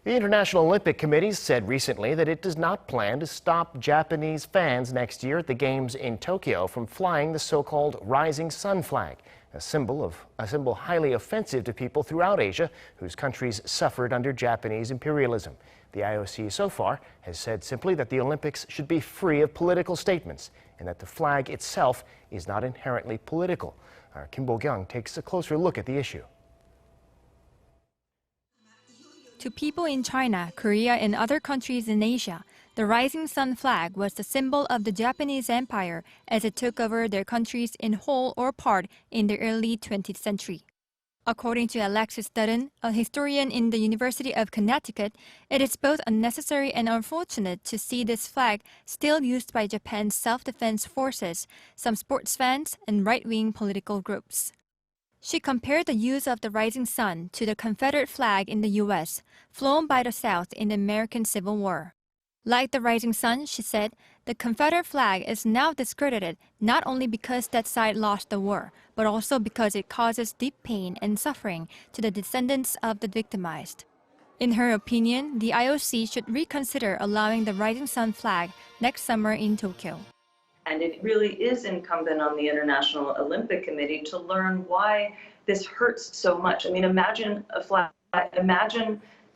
The International Olympic Committee said recently that it does not plan to stop Japanese fans next year at the Games in Tokyo from flying the so-called Rising Sun flag, a symbol highly offensive to people throughout Asia whose countries suffered under Japanese imperialism. The IOC so far has said simply that the Olympics should be free of political statements and that the flag itself is not inherently political. Our Kim Bo-kyung takes a closer look at the issue. To people in China, Korea, and other countries in Asia, the Rising Sun flag was the symbol of the Japanese Empire as it took over their countries in whole or part in the early 20th century. According to Alexis Dudden, a historian in the University of Conneticut, it is both unnecessary and unfortunate to see this flag still used by Japan's self-defense forces, some sports fans, and right-wing political groups. She compared the use of the Rising Sun to the Confederate flag in the U.S., flown by the South in the American Civil War. Like the Rising Sun, she said, the Confederate flag is now discredited not only because that side lost the war, but also because it causes deep pain and suffering to the descendants of the victimized. In her opinion, the IOC should reconsider allowing the Rising Sun flag next summer in Tokyo. And it really is incumbent on the International Olympic Committee to learn why this hurts so much. I mean, imagine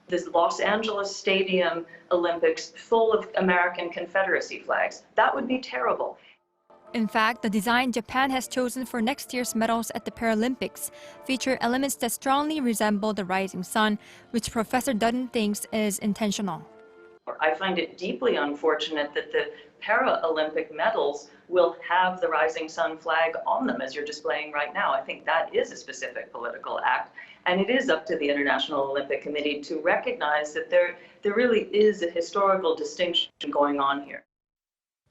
this Los Angeles Stadium Olympics full of American Confederacy flags. That would be terrible. In fact, the design Japan has chosen for next year's medals at the Paralympics feature elements that strongly resemble the Rising Sun, which Professor Dudden thinks is intentional. I find it deeply unfortunate that the Paralympic medals will have the Rising Sun flag on them, as you're displaying right now. I think that is a specific political act, and it is up to the International Olympic Committee to recognize that there really is a historical distinction going on here.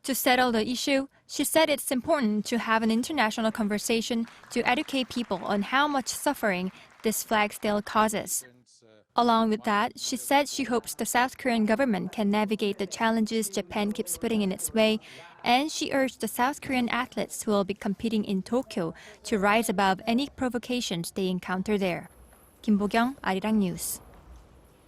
To settle the issue, she said it's important to have an international conversation to educate people on how much suffering this flag still causes. Along with that, she said she hopes the South Korean government can navigate the challenges Japan keeps putting in its way, and she urged the South Korean athletes who will be competing in Tokyo to rise above any provocations they encounter there. Kim Bo-kyung, Arirang News.